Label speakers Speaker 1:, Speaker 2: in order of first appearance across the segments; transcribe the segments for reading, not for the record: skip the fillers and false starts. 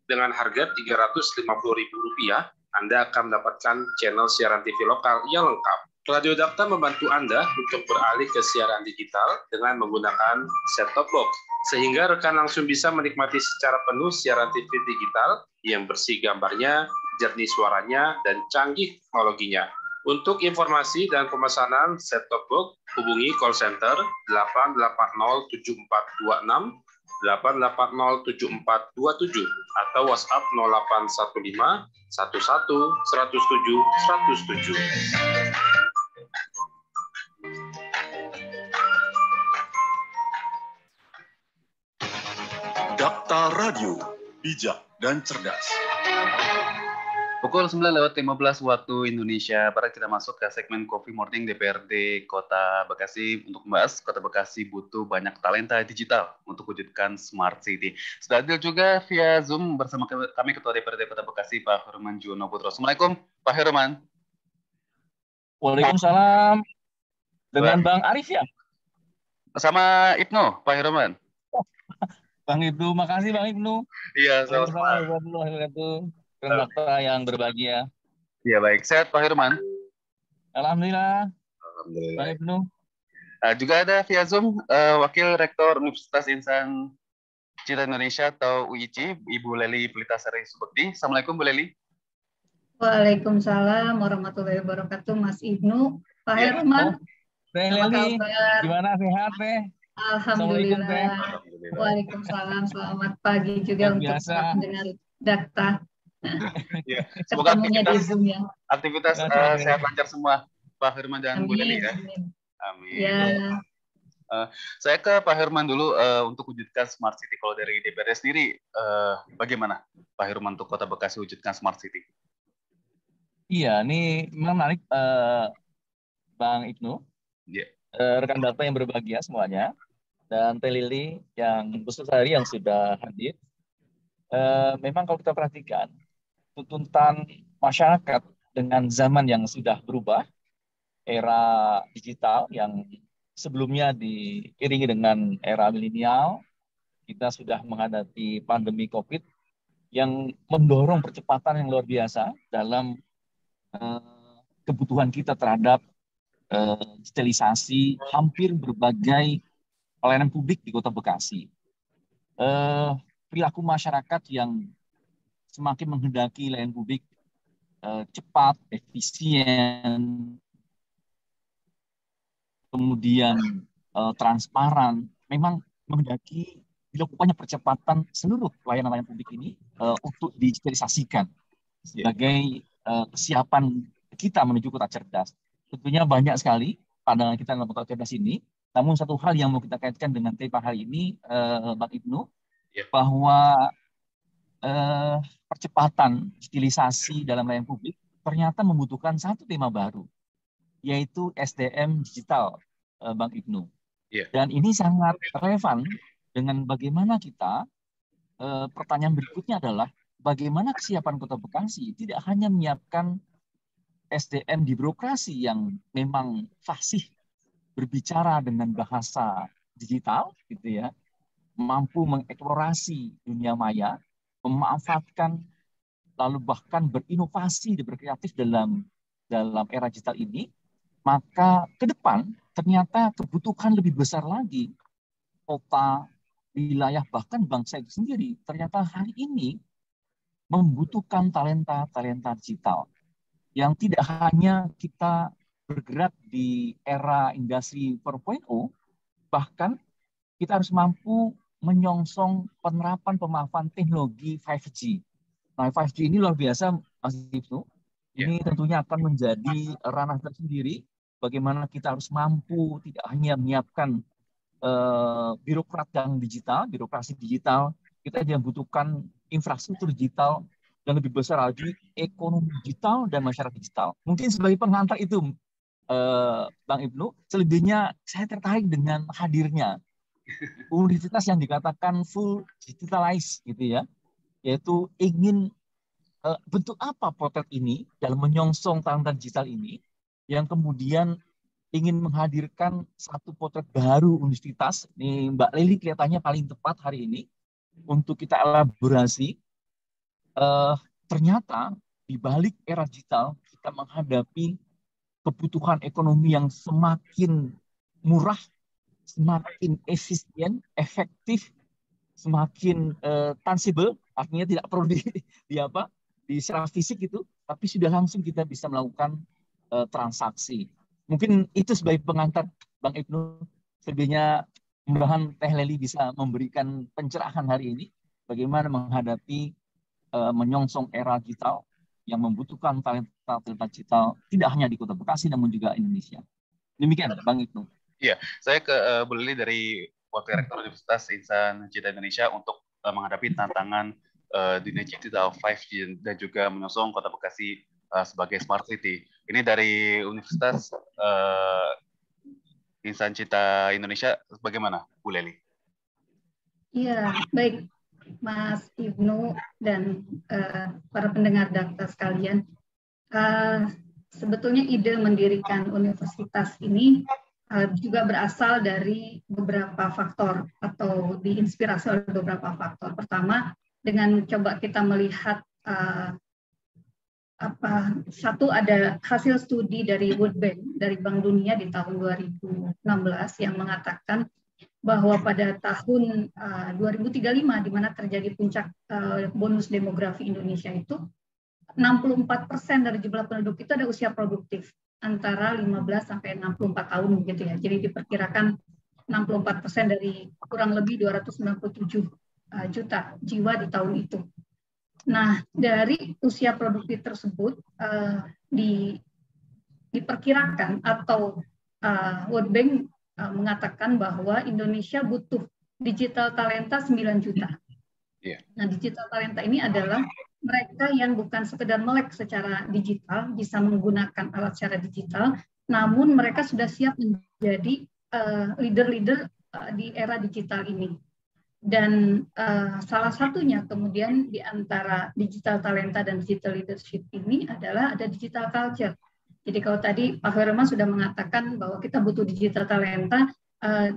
Speaker 1: Dengan harga Rp350.000, Anda akan mendapatkan channel siaran TV lokal yang lengkap. Radio Dakta membantu Anda untuk beralih ke siaran digital dengan menggunakan set-top box, sehingga rekan langsung bisa menikmati secara penuh siaran TV digital yang bersih gambarnya, jernih suaranya, dan canggih teknologinya. Untuk informasi dan pemesanan set-top box, hubungi call center 8807426, 8807427, atau WhatsApp 0815 11 107 107.
Speaker 2: Dakta Radio, bijak dan cerdas.
Speaker 3: Pukul 9:15 waktu Indonesia Barat, kita masuk ke segmen Coffee Morning DPRD Kota Bekasi untuk membahas Kota Bekasi butuh banyak talenta digital untuk wujudkan Smart City. Sudah hadir juga via Zoom bersama kami Ketua DPRD Kota Bekasi, Pak Herman Juwono Putro. Assalamualaikum, Pak Herman.
Speaker 4: Waalaikumsalam. Dengan Bang Arif ya?
Speaker 3: Sama Ibnu, Pak Herman.
Speaker 4: Bang Ibnu, makasih Bang Ibnu.
Speaker 3: Iya, sama-sama.
Speaker 4: Dakta yang berbahagia.
Speaker 3: Iya, baik. Sehat Pak Herman?
Speaker 4: Alhamdulillah.
Speaker 1: Alhamdulillah.
Speaker 4: Baik, Ibnu.
Speaker 3: Juga ada via Zoom Wakil Rektor Universitas Insan Citra Indonesia atau UICI, Ibu Lely Pelitasari Subekti. Assalamualaikum Bu Lely.
Speaker 5: Waalaikumsalam warahmatullahi wabarakatuh, Mas Ibnu. Pak Herman.
Speaker 4: Teh Lely, gimana, sehat Teh?
Speaker 5: Alhamdulillah. Waalaikumsalam, selamat pagi juga untuk pendengar Dakta.
Speaker 3: Ya, semoga aktivitas,
Speaker 5: ya.
Speaker 3: Aktivitas sehat lancar semua, Pak Herman dan Bu Lely ya. Amin.
Speaker 5: Ya.
Speaker 3: Saya ke Pak Herman dulu untuk wujudkan Smart City. Kalau dari DPRD sendiri, bagaimana Pak Herman untuk Kota Bekasi wujudkan Smart City?
Speaker 4: Iya, ini menarik Bang Ibnu.
Speaker 3: Yeah.
Speaker 4: Rekan Dakta yang berbahagia semuanya, dan Teh Lily yang khusus hari yang sudah hadir. Memang kalau kita perhatikan, tuntutan masyarakat dengan zaman yang sudah berubah, era digital yang sebelumnya diiringi dengan era milenial, kita sudah menghadapi pandemi COVID yang mendorong percepatan yang luar biasa dalam kebutuhan kita terhadap digitalisasi hampir berbagai pelayanan publik di Kota Bekasi. Perilaku masyarakat yang semakin menghendaki layanan publik cepat, efisien, kemudian transparan, memang menghendaki dilakukannya percepatan seluruh layanan-layanan publik ini untuk digitalisasikan sebagai kesiapan kita menuju kota cerdas. Tentunya banyak sekali pandangan kita dalam kota cerdas ini, namun satu hal yang mau kita kaitkan dengan tema hari ini, Bang Ibnu, bahwa percepatan digitalisasi dalam layanan publik ternyata membutuhkan satu tema baru, yaitu SDM digital, Bang Ibnu. Dan ini sangat relevan dengan bagaimana kita, pertanyaan berikutnya adalah bagaimana kesiapan Kota Bekasi tidak hanya menyiapkan SDM di birokrasi yang memang fasih berbicara dengan bahasa digital, gitu ya, mampu mengeksplorasi dunia maya, memanfaatkan, lalu bahkan berinovasi dan berkreatif dalam era digital ini, maka ke depan ternyata kebutuhan lebih besar lagi kota, wilayah, bahkan bangsa itu sendiri ternyata hari ini membutuhkan talenta digital yang tidak hanya kita bergerak di era industri 4.0, bahkan kita harus mampu menyongsong penerapan pemanfaatan teknologi 5G. Nah, 5G ini luar biasa, Mas Ibnu. Ini tentunya akan menjadi ranah tersendiri bagaimana kita harus mampu tidak hanya menyiapkan birokrat yang digital, birokrasi digital, kita juga membutuhkan infrastruktur digital dan lebih besar lagi ekonomi digital dan masyarakat digital. Mungkin sebagai pengantar itu, Bang Ibnu, selebihnya saya tertarik dengan hadirnya universitas yang dikatakan full digitalized, gitu ya, yaitu ingin bentuk apa potret ini dalam menyongsong talenta digital ini, yang kemudian ingin menghadirkan satu potret baru universitas. Nih Mbak Lely kelihatannya paling tepat hari ini untuk kita elaborasi ternyata di balik era digital kita menghadapi kebutuhan ekonomi yang semakin murah, semakin efisien, efektif, semakin tangible, artinya tidak perlu di secara fisik itu, tapi sudah langsung kita bisa melakukan transaksi. Mungkin itu sebagai pengantar Bang Ibnu. Selebihnya mudah-mudahan Teh Leli bisa memberikan pencerahan hari ini bagaimana menghadapi menyongsong era digital yang membutuhkan talenta digital tidak hanya di Kota Bekasi namun juga Indonesia. Demikian Bang Ibnu.
Speaker 3: Iya, saya ke Bu Leli dari Wakil Rektor Universitas Insan Cita Indonesia untuk menghadapi tantangan dunia digital 5G dan juga menyongsong Kota Bekasi sebagai Smart City. Ini dari Universitas Insan Cita Indonesia, bagaimana Bu Leli?
Speaker 5: Iya, baik Mas Ibnu dan para pendengar Dakta sekalian. Sebetulnya ide mendirikan universitas ini juga berasal dari beberapa faktor atau diinspirasi oleh beberapa faktor. Pertama, dengan coba kita melihat satu ada hasil studi dari World Bank, dari Bank Dunia di tahun 2016 yang mengatakan bahwa pada tahun 2035 di mana terjadi puncak bonus demografi Indonesia itu 64% dari jumlah penduduk itu ada usia produktif antara 15 sampai 64 tahun gitu ya. Jadi diperkirakan 64% dari kurang lebih 297 juta jiwa di tahun itu. Nah, dari usia produktif tersebut diperkirakan atau World Bank mengatakan bahwa Indonesia butuh digital talenta 9 juta. Yeah. Nah, digital talenta ini adalah mereka yang bukan sekedar melek secara digital, bisa menggunakan alat secara digital, namun mereka sudah siap menjadi leader-leader di era digital ini. Dan salah satunya kemudian di antara digital talenta dan digital leadership ini adalah ada digital culture. Jadi kalau tadi Pak Herman sudah mengatakan bahwa kita butuh digital talenta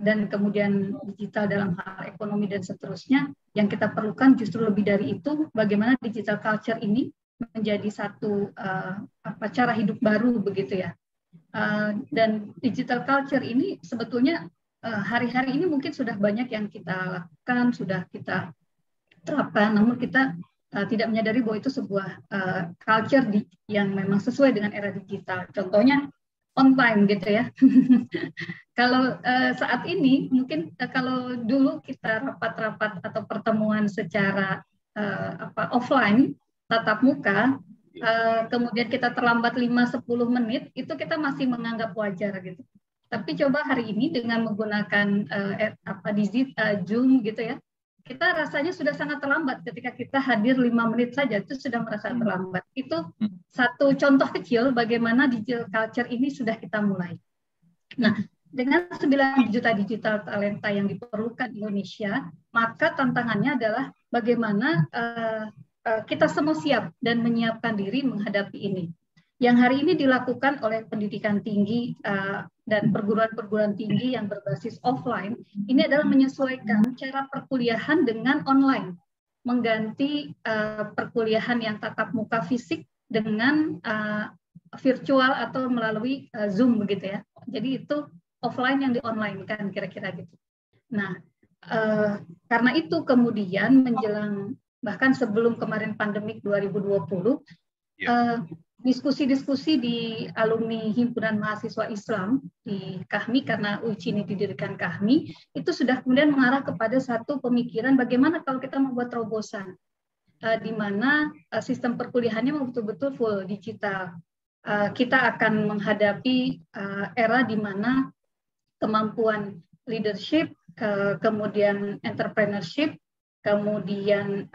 Speaker 5: dan kemudian digital dalam hal ekonomi dan seterusnya, yang kita perlukan justru lebih dari itu, bagaimana digital culture ini menjadi satu cara hidup baru begitu ya. Dan digital culture ini sebetulnya hari-hari ini mungkin sudah banyak yang kita lakukan, sudah kita terapkan, namun kita tidak menyadari bahwa itu sebuah culture yang memang sesuai dengan era digital. Contohnya on time gitu ya. Kalau saat ini mungkin kalau dulu kita rapat-rapat atau pertemuan secara offline, tatap muka, kemudian kita terlambat 5-10 menit, itu kita masih menganggap wajar gitu. Tapi coba hari ini dengan menggunakan Zoom gitu ya, kita rasanya sudah sangat terlambat ketika kita hadir 5 menit saja, itu sudah merasa terlambat. Itu satu contoh kecil bagaimana digital culture ini sudah kita mulai. Nah, dengan 9 juta digital talenta yang diperlukan Indonesia, maka tantangannya adalah bagaimana kita semua siap dan menyiapkan diri menghadapi ini. Yang hari ini dilakukan oleh pendidikan tinggi dan perguruan-perguruan tinggi yang berbasis offline, ini adalah menyesuaikan cara perkuliahan dengan online, mengganti perkuliahan yang tatap muka fisik dengan virtual atau melalui Zoom begitu ya. Jadi itu offline yang di online kan kira-kira gitu. Nah, karena itu kemudian menjelang bahkan sebelum kemarin pandemik 2020, diskusi-diskusi di alumni Himpunan Mahasiswa Islam di KAHMI, karena UICI ini didirikan KAHMI, itu sudah kemudian mengarah kepada satu pemikiran bagaimana kalau kita membuat terobosan di mana sistem perkuliahannya betul-betul full digital. Kita akan menghadapi era di mana kemampuan leadership, kemudian entrepreneurship, kemudian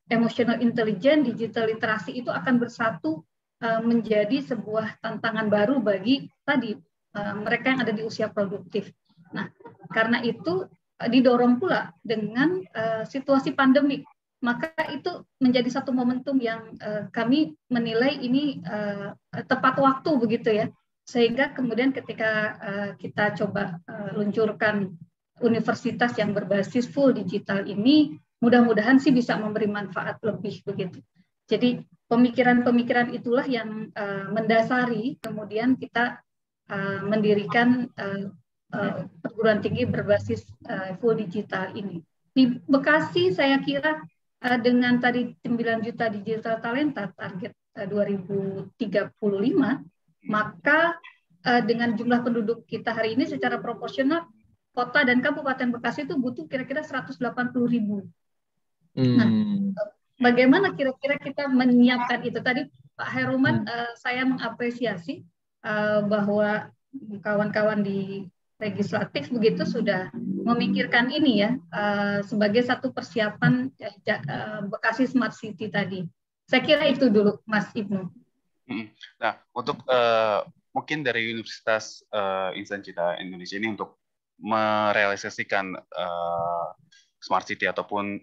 Speaker 5: emotional intelligence, digital literasi itu akan bersatu menjadi sebuah tantangan baru bagi tadi mereka yang ada di usia produktif. Nah, karena itu didorong pula dengan situasi pandemik, maka itu menjadi satu momentum yang kami menilai ini tepat waktu begitu ya, sehingga kemudian ketika kita coba luncurkan universitas yang berbasis full digital ini, mudah-mudahan sih bisa memberi manfaat lebih begitu. Jadi pemikiran-pemikiran itulah yang mendasari kemudian kita mendirikan perguruan tinggi berbasis full digital ini. Di Bekasi saya kira dengan tadi 9 juta digital talenta target 2035, maka dengan jumlah penduduk kita hari ini secara proporsional kota dan kabupaten Bekasi itu butuh kira-kira 180.000. Nah, bagaimana kira-kira kita menyiapkan itu? Tadi Pak Heruman, saya mengapresiasi bahwa kawan-kawan di legislatif begitu sudah memikirkan ini ya sebagai satu persiapan Bekasi Smart City tadi. Saya kira itu dulu, Mas Ibnu.
Speaker 3: Nah, untuk mungkin dari Universitas Insan Cita Indonesia ini untuk merealisasikan Smart City ataupun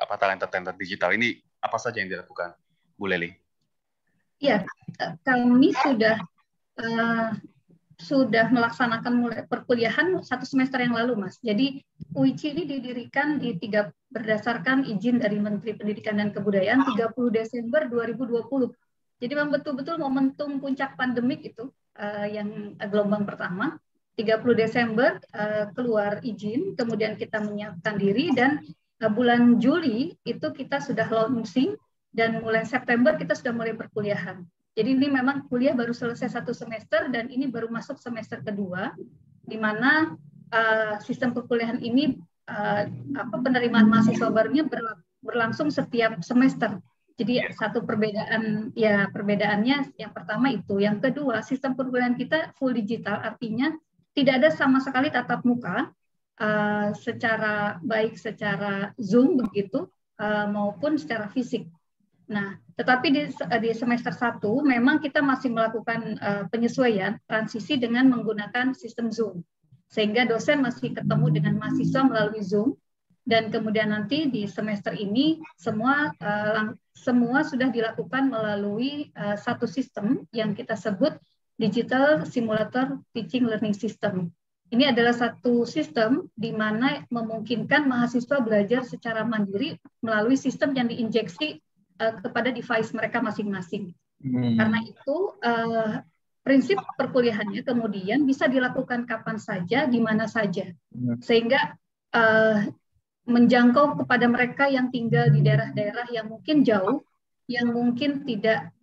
Speaker 3: talenta-talenta digital ini, apa saja yang dilakukan, Bu Lely?
Speaker 5: Ya, kami sudah melaksanakan mulai perkuliahan 1 semester yang lalu, Mas. Jadi UICI ini didirikan berdasarkan izin dari Menteri Pendidikan dan Kebudayaan 30 Desember 2020. Jadi memang betul-betul momentum puncak pandemik itu yang gelombang pertama. 30 Desember keluar izin, kemudian kita menyiapkan diri dan bulan Juli itu kita sudah launching dan mulai September kita sudah mulai perkuliahan. Jadi ini memang kuliah baru selesai 1 semester dan ini baru masuk semester kedua, di mana sistem perkuliahan ini penerimaan mahasiswa barunya berlangsung setiap semester. Jadi satu perbedaannya yang pertama itu, yang kedua sistem perkuliahan kita full digital, artinya tidak ada sama sekali tatap muka secara Zoom begitu maupun secara fisik. Nah, tetapi di semester 1 memang kita masih melakukan penyesuaian transisi dengan menggunakan sistem Zoom. Sehingga dosen masih ketemu dengan mahasiswa melalui Zoom dan kemudian nanti di semester ini semua sudah dilakukan melalui satu sistem yang kita sebut Digital Simulator Teaching Learning System. Ini adalah satu sistem di mana memungkinkan mahasiswa belajar secara mandiri melalui sistem yang diinjeksi kepada device mereka masing-masing. Karena itu prinsip perkuliahannya kemudian bisa dilakukan kapan saja, di mana saja, sehingga menjangkau kepada mereka yang tinggal di daerah-daerah yang mungkin jauh, yang mungkin tidak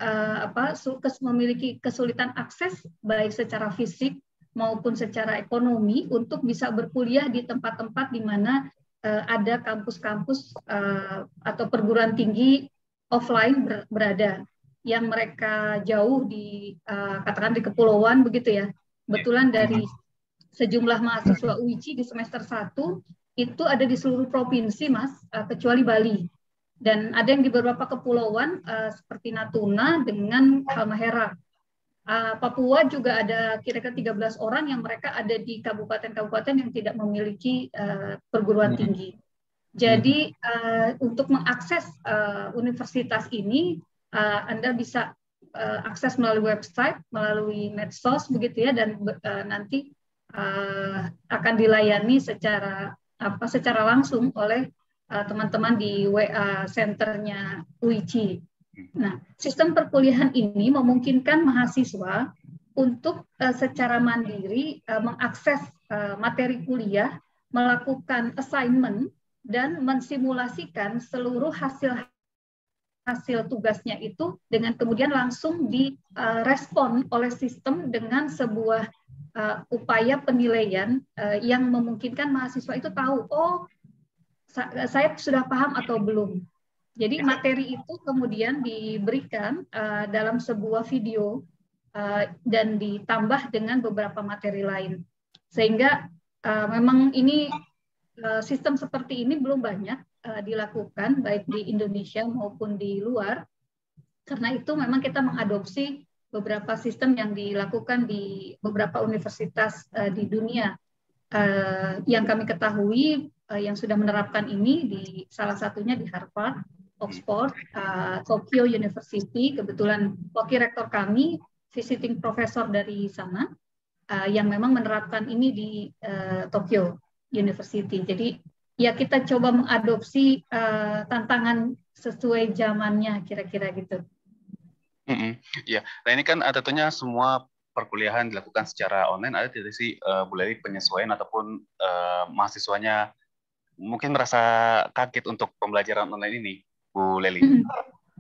Speaker 5: memiliki kesulitan akses baik secara fisik maupun secara ekonomi untuk bisa berkuliah di tempat-tempat di mana ada kampus-kampus atau perguruan tinggi offline berada, yang mereka jauh di katakan di kepulauan begitu ya. Kebetulan dari sejumlah mahasiswa UICI di semester 1 itu ada di seluruh provinsi, Mas, kecuali Bali. Dan ada yang di beberapa kepulauan seperti Natuna dengan Halmahera. Papua juga ada kira-kira 13 orang yang mereka ada di kabupaten-kabupaten yang tidak memiliki perguruan tinggi. Jadi untuk mengakses universitas ini, Anda bisa akses melalui website, melalui medsos begitu ya, dan nanti akan dilayani secara langsung oleh teman-teman di WA centernya UICI. Nah, sistem perkuliahan ini memungkinkan mahasiswa untuk secara mandiri mengakses materi kuliah, melakukan assignment, dan mensimulasikan seluruh hasil tugasnya itu dengan kemudian langsung direspon oleh sistem dengan sebuah upaya penilaian yang memungkinkan mahasiswa itu tahu, oh saya sudah paham atau belum. Jadi materi itu kemudian diberikan dalam sebuah video dan ditambah dengan beberapa materi lain. Sehingga memang ini sistem seperti ini belum banyak dilakukan baik di Indonesia maupun di luar. Karena itu memang kita mengadopsi beberapa sistem yang dilakukan di beberapa universitas di dunia. Yang kami ketahui yang sudah menerapkan ini di salah satunya di Harvard, Oxford, Tokyo University. Kebetulan wakil rektor kami visiting professor dari sana yang memang menerapkan ini di Tokyo University. Jadi ya kita coba mengadopsi tantangan sesuai zamannya, kira-kira gitu.
Speaker 3: Iya, nah ini kan tentunya semua perkuliahan dilakukan secara online. Ada tidak sih Bu Leli penyesuaian ataupun mahasiswanya mungkin merasa kaget untuk pembelajaran online ini, Bu Leli?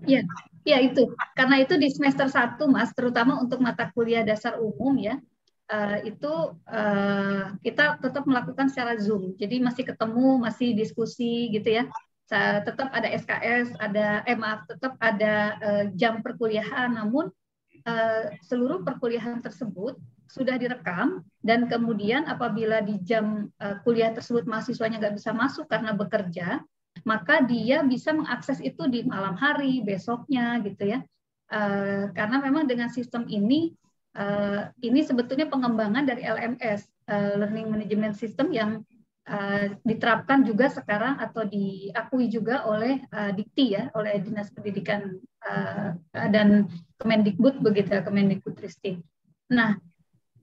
Speaker 5: Ya, ya itu. Karena itu di semester 1, Mas, terutama untuk mata kuliah dasar umum ya, itu kita tetap melakukan secara Zoom. Jadi masih ketemu, masih diskusi gitu ya. Tetap ada SKS, tetap ada jam perkuliahan, namun seluruh perkuliahan tersebut sudah direkam, dan kemudian apabila di jam kuliah tersebut mahasiswanya nggak bisa masuk karena bekerja, maka dia bisa mengakses itu di malam hari, besoknya gitu ya. Karena memang dengan sistem ini sebetulnya pengembangan dari LMS, Learning Management System, yang diterapkan juga sekarang atau diakui juga oleh Dikti ya, oleh Dinas Pendidikan dan Kemendikbud begitu, Kemendikbudristek. Nah,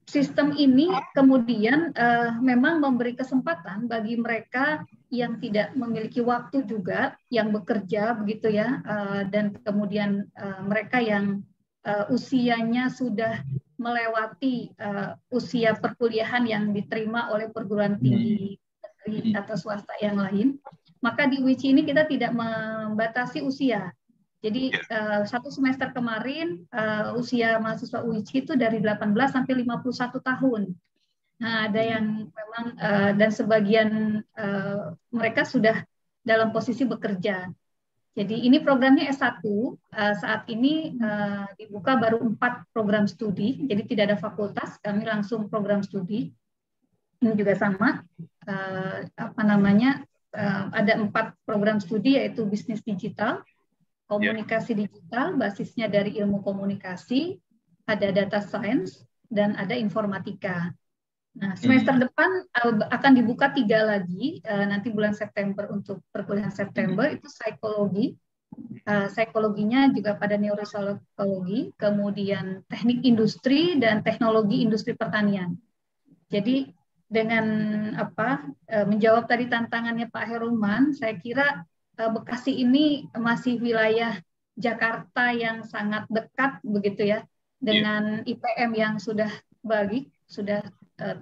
Speaker 5: sistem ini kemudian memang memberi kesempatan bagi mereka yang tidak memiliki waktu juga, yang bekerja begitu ya, dan kemudian mereka yang usianya sudah melewati usia perkuliahan yang diterima oleh perguruan tinggi atau swasta yang lain, maka di UICI ini kita tidak membatasi usia. Jadi satu semester kemarin usia mahasiswa UICI itu dari 18 sampai 51 tahun. Nah, ada yang memang dan sebagian mereka sudah dalam posisi bekerja. Jadi ini programnya S1, saat ini dibuka baru 4 program studi, jadi tidak ada fakultas, kami langsung program studi. Ini juga sama, ada 4 program studi, yaitu bisnis digital, komunikasi digital, basisnya dari ilmu komunikasi, ada data science, dan ada informatika. Nah, semester depan akan dibuka 3 lagi, nanti bulan September untuk perkuliahan September, itu psikologi. Psikologinya juga pada neuropsikologi, kemudian teknik industri, dan teknologi industri pertanian. Jadi dengan menjawab tadi tantangannya Pak Heruman, saya kira Bekasi ini masih wilayah Jakarta yang sangat dekat begitu ya, dengan IPM yang sudah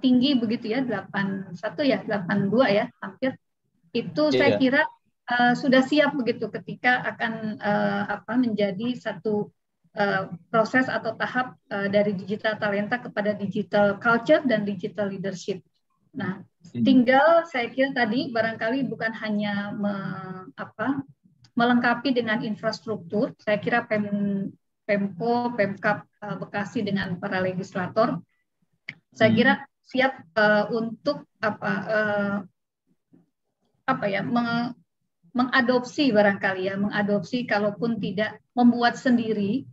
Speaker 5: tinggi begitu ya, 81 ya, 82 ya, hampir. Itu saya kira sudah siap begitu ketika akan menjadi satu proses atau tahap dari digital talenta kepada digital culture dan digital leadership. Nah, tinggal saya kira tadi barangkali bukan hanya melengkapi dengan infrastruktur. Saya kira Pemko, Pemkab Bekasi dengan para legislator, saya kira siap untuk mengadopsi barangkali ya, mengadopsi kalaupun tidak membuat sendiri.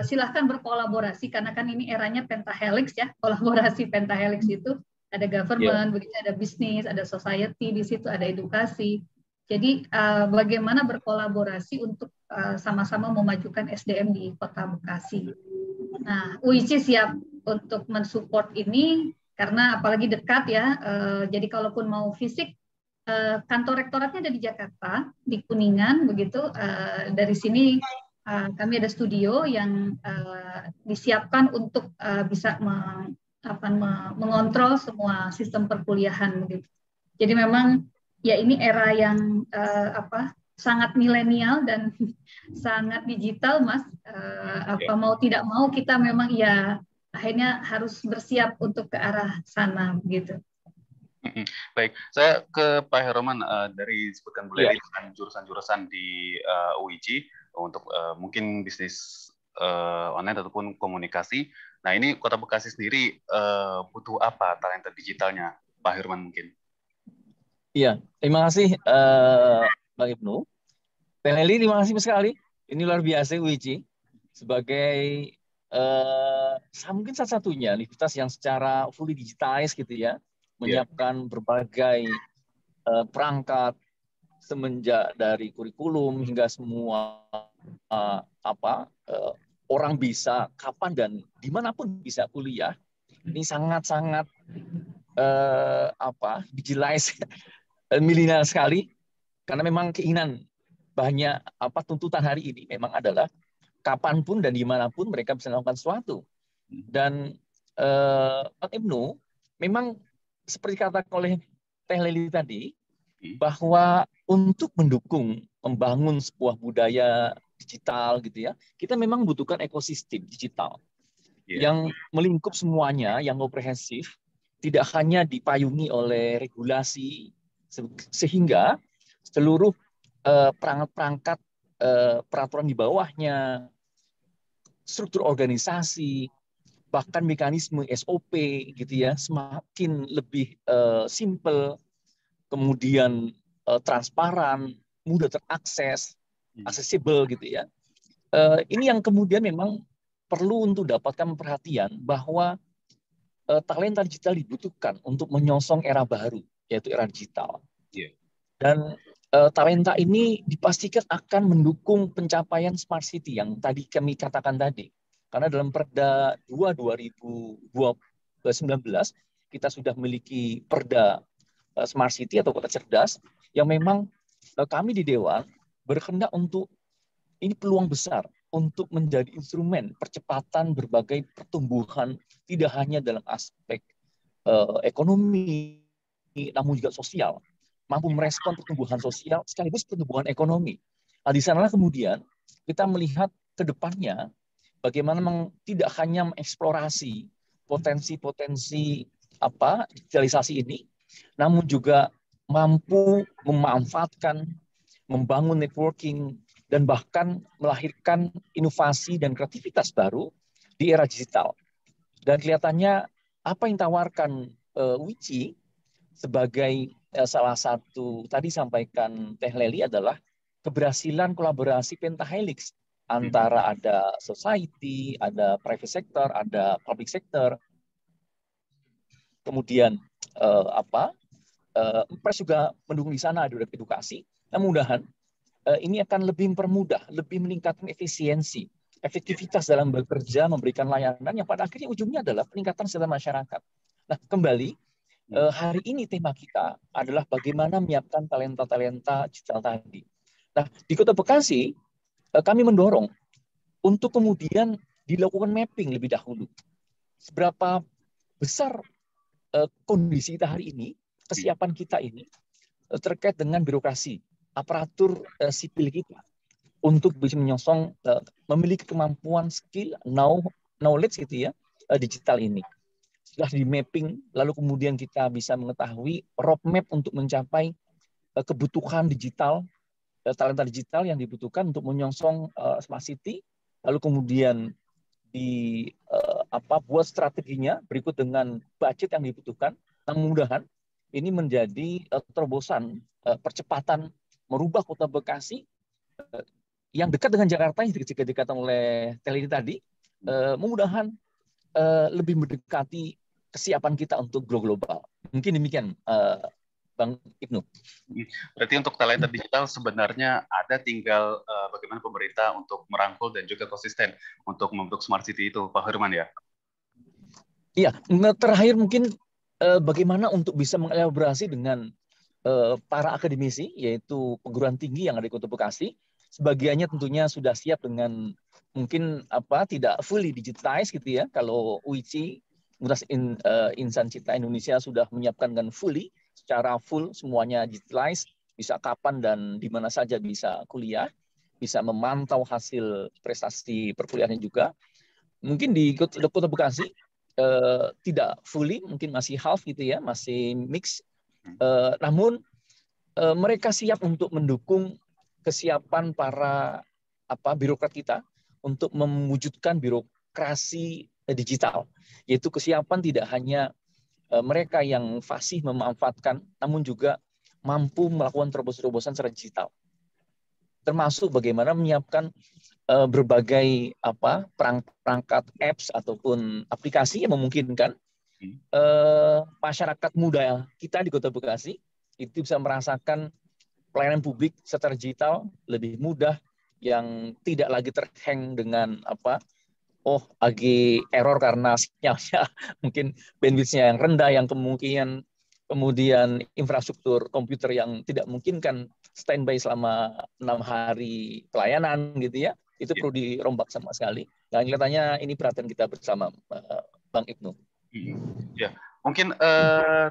Speaker 5: Silahkan berkolaborasi karena kan ini eranya pentahelix ya, kolaborasi pentahelix itu. Ada government, begitu, ada bisnis, ada society di situ, ada edukasi. Jadi bagaimana berkolaborasi untuk sama-sama memajukan SDM di Kota Bekasi. Nah, UICI siap untuk mensupport ini karena apalagi dekat ya. Jadi kalaupun mau fisik, kantor rektoratnya ada di Jakarta, di Kuningan begitu. Dari sini kami ada studio yang disiapkan untuk bisa mengontrol semua sistem perkuliahan begitu. Jadi memang ya ini era yang sangat milenial dan sangat digital, Mas. Mau tidak mau kita memang ya akhirnya harus bersiap untuk ke arah sana begitu.
Speaker 3: Baik, saya ke Pak Heroman dari disebutkan Bu Leli jurusan-jurusan di UICI untuk mungkin bisnis online ataupun komunikasi. Nah, ini Kota Bekasi sendiri butuh apa talenta digitalnya, Pak Herman mungkin?
Speaker 4: Iya, terima kasih Bang Ibnu. Teh Leli, terima kasih sekali. Ini luar biasa UICI sebagai mungkin satu-satunya universitas yang secara fully digitized gitu ya, menyiapkan berbagai perangkat semenjak dari kurikulum hingga semua orang bisa kapan dan dimanapun bisa kuliah. Ini sangat-sangat digitalized milenial sekali, karena memang keinginan banyak tuntutan hari ini memang adalah kapanpun dan dimanapun mereka bisa melakukan sesuatu. Dan Pak Ibnu memang seperti kata oleh Teh Leli tadi, bahwa untuk mendukung membangun sebuah budaya digital gitu ya, kita memang membutuhkan ekosistem digital yang melingkup semuanya, yang komprehensif, tidak hanya dipayungi oleh regulasi, sehingga seluruh perangkat-perangkat peraturan di bawahnya, struktur organisasi, bahkan mekanisme SOP gitu ya, semakin lebih simple, kemudian transparan, mudah terakses, aksesibel gitu ya. Ini yang kemudian memang perlu untuk dapatkan perhatian bahwa talenta digital dibutuhkan untuk menyongsong era baru, yaitu era digital. Dan talenta ini dipastikan akan mendukung pencapaian smart city yang tadi kami katakan tadi. Karena dalam Perda 2 2019 kita sudah memiliki Perda Smart City atau kota cerdas yang memang kami di Dewan berkehendak untuk ini peluang besar untuk menjadi instrumen percepatan berbagai pertumbuhan, tidak hanya dalam aspek ekonomi, namun juga sosial, mampu merespon pertumbuhan sosial sekaligus pertumbuhan ekonomi. Nah, di sanalah kemudian kita melihat ke depannya bagaimana tidak hanya mengeksplorasi potensi-potensi digitalisasi ini, namun juga mampu memanfaatkan, membangun networking, dan bahkan melahirkan inovasi dan kreativitas baru di era digital. Dan kelihatannya apa yang ditawarkan WICI sebagai salah satu tadi sampaikan Teh Leli adalah keberhasilan kolaborasi pentahelix antara ada society, ada private sector, ada public sector, kemudian press juga mendukung di sana, ada edukasi. Nah, mudah-mudahan ini akan lebih mempermudah, lebih meningkatkan efisiensi, efektivitas dalam bekerja, memberikan layanan yang pada akhirnya ujungnya adalah peningkatan kesejahteraan masyarakat. Nah, kembali hari ini tema kita adalah bagaimana menyiapkan talenta-talenta digital tadi. Nah, di Kota Bekasi kami mendorong untuk kemudian dilakukan mapping lebih dahulu. Seberapa besar kondisi kita hari ini, kesiapan kita ini terkait dengan birokrasi, aparatur sipil kita untuk bisa menyongsong memiliki kemampuan skill, knowledge gitu ya digital ini. Setelah di mapping, lalu kemudian kita bisa mengetahui roadmap untuk mencapai kebutuhan digital, talenta digital yang dibutuhkan untuk menyongsong smart city, lalu kemudian buat strateginya berikut dengan budget yang dibutuhkan. Mudah-mudahan ini menjadi terobosan percepatan merubah Kota Bekasi yang dekat dengan Jakarta yang dikatakan oleh Teli tadi, mudah-mudahan lebih mendekati kesiapan kita untuk global. Mungkin demikian, Bang Ibnu.
Speaker 3: Berarti untuk talenta digital sebenarnya ada, tinggal bagaimana pemerintah untuk merangkul dan juga konsisten untuk membentuk smart city itu, Pak Herman ya?
Speaker 4: Iya, terakhir mungkin bagaimana untuk bisa mengelaborasi dengan para akademisi, yaitu perguruan tinggi yang ada di Kota Bekasi. Sebagiannya tentunya sudah siap dengan mungkin tidak fully digitized gitu ya. Kalau UICI, Universitas Insan Cipta Indonesia sudah menyiapkan dengan secara full semuanya digitalized, bisa kapan dan di mana saja bisa kuliah, bisa memantau hasil prestasi perkuliahannya juga. Mungkin di Kota Bekasi tidak fully, mungkin masih half gitu ya, masih mix. Namun mereka siap untuk mendukung kesiapan para birokrat kita untuk mewujudkan birokrasi digital, yaitu kesiapan tidak hanya mereka yang fasih memanfaatkan, namun juga mampu melakukan terobosan-terobosan secara digital, termasuk bagaimana menyiapkan berbagai perangkat apps ataupun aplikasi yang memungkinkan masyarakat muda kita di Kota Bekasi itu bisa merasakan pelayanan publik secara digital lebih mudah, yang tidak lagi terhang dengan error karena sinyalnya mungkin bandwidth-nya yang rendah, yang kemungkinan kemudian infrastruktur komputer yang tidak memungkinkan standby selama 6 hari pelayanan gitu ya, itu perlu dirombak sama sekali. Nah, kelihatannya ini perhatian kita bersama, Bang Ibnu.
Speaker 3: Ya, mungkin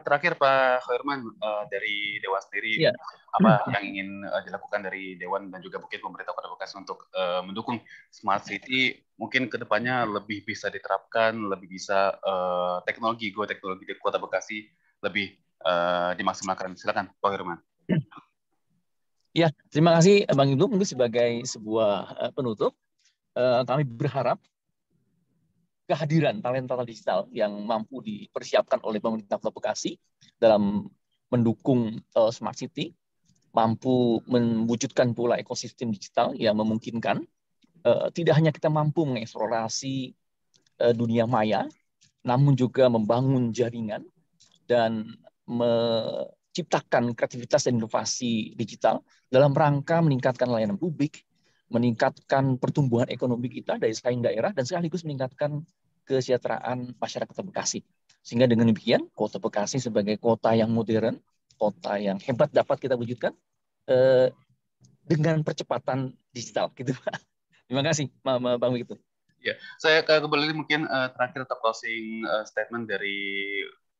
Speaker 3: terakhir Pak Khairman, dari Dewan sendiri, apa yang ingin dilakukan dari Dewan dan juga mungkin pemerintah Kota Bekasi untuk mendukung Smart City, mungkin kedepannya lebih bisa diterapkan, lebih bisa teknologi di Kota Bekasi lebih dimaksimalkan. Silakan Pak Khairman.
Speaker 4: Ya, terima kasih Bang Ibnu. Mungkin sebagai sebuah penutup, kami berharap kehadiran talenta digital yang mampu dipersiapkan oleh pemerintah Kota Bekasi dalam mendukung Smart City, mampu mewujudkan pula ekosistem digital yang memungkinkan tidak hanya kita mampu mengeksplorasi dunia maya, namun juga membangun jaringan dan menciptakan kreativitas dan inovasi digital dalam rangka meningkatkan layanan publik, meningkatkan pertumbuhan ekonomi kita dari selain daerah, dan sekaligus meningkatkan kesejahteraan masyarakat Kota Bekasi. Sehingga dengan demikian, Kota Bekasi sebagai kota yang modern, kota yang hebat dapat kita wujudkan dengan percepatan digital. Gitu. Terima kasih, Bang Witu.
Speaker 3: Ya, saya kembali mungkin terakhir untuk closing statement dari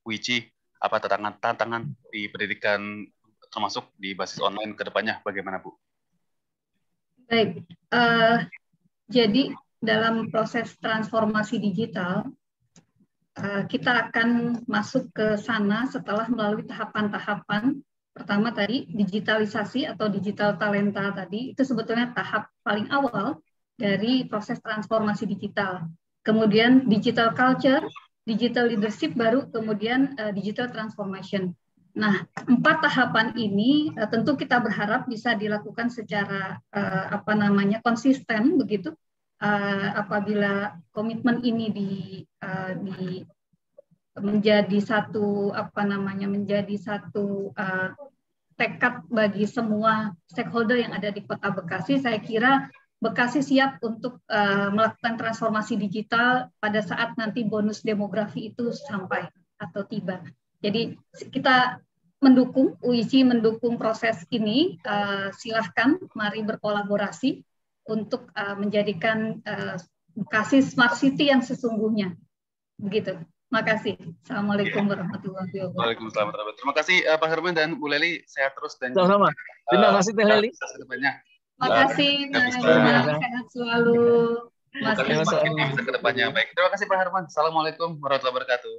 Speaker 3: Wici, apa tantangan di pendidikan termasuk di basis online ke depannya bagaimana, Bu?
Speaker 5: Baik, jadi dalam proses transformasi digital, kita akan masuk ke sana setelah melalui tahapan-tahapan. Pertama tadi, digitalisasi atau digital talenta tadi, itu sebetulnya tahap paling awal dari proses transformasi digital. Kemudian digital culture, digital leadership, baru kemudian digital transformation. Nah, 4 tahapan ini tentu kita berharap bisa dilakukan secara konsisten begitu. Apabila komitmen ini menjadi satu tekad bagi semua stakeholder yang ada di Kota Bekasi, saya kira Bekasi siap untuk melakukan transformasi digital pada saat nanti bonus demografi itu sampai atau tiba. Jadi kita mendukung, UIC mendukung proses ini, silahkan mari berkolaborasi untuk menjadikan Bekasi Smart City yang sesungguhnya. Begitu. Makasih. Assalamualaikum warahmatullahi wabarakatuh.
Speaker 3: Waalaikumsalam warahmatullahi wabarakatuh. Terima kasih Pak Herman dan Bu Leli. Sehat terus dan
Speaker 4: sama-sama. Terima kasih Teh Leli.
Speaker 5: Terima kasih. Sehat selalu.
Speaker 3: Terima kasih kedepannya. Baik. Terima kasih Pak Herman. Assalamualaikum warahmatullahi wabarakatuh.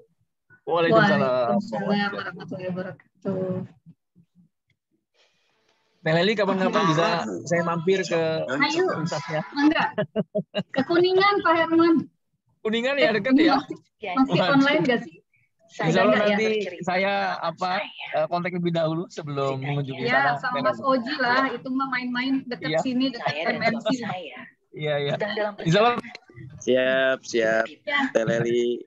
Speaker 5: Waalaikumsalam warahmatullahi wabarakatuh.
Speaker 4: Teh Leli kapan-kapan bisa saya mampir ke
Speaker 5: pusatnya. Enggak. Ke Kuningan Pak Herman.
Speaker 4: Kuningan ya dekat ya.
Speaker 5: Masih online nggak sih?
Speaker 4: Insya Allah nanti saya kontak lebih dahulu sebelum mengunjungi sana.
Speaker 5: Ya, sama Mas Oji lah. Itu mah main-main dekat sini, dekat MNC.
Speaker 4: Iya. Insya Allah.
Speaker 6: Siap. Teh Leli.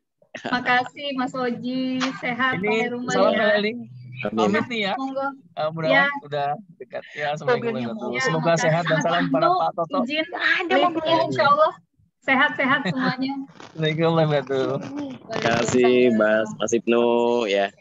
Speaker 5: Makasih Mas Oji. Sehat Pak Herman.
Speaker 4: Salam Teh Leli.
Speaker 5: Pamit
Speaker 4: nih ya.
Speaker 5: Mudah-mudahan
Speaker 4: udah dekat. Ya, semoga sehat dan salam para Pak Toto.
Speaker 5: Izin, insya Allah. Sehat-sehat semuanya.
Speaker 4: Assalamualaikum warahmatullahi wabarakatuh.
Speaker 6: Terima kasih Mas Ibnu ya.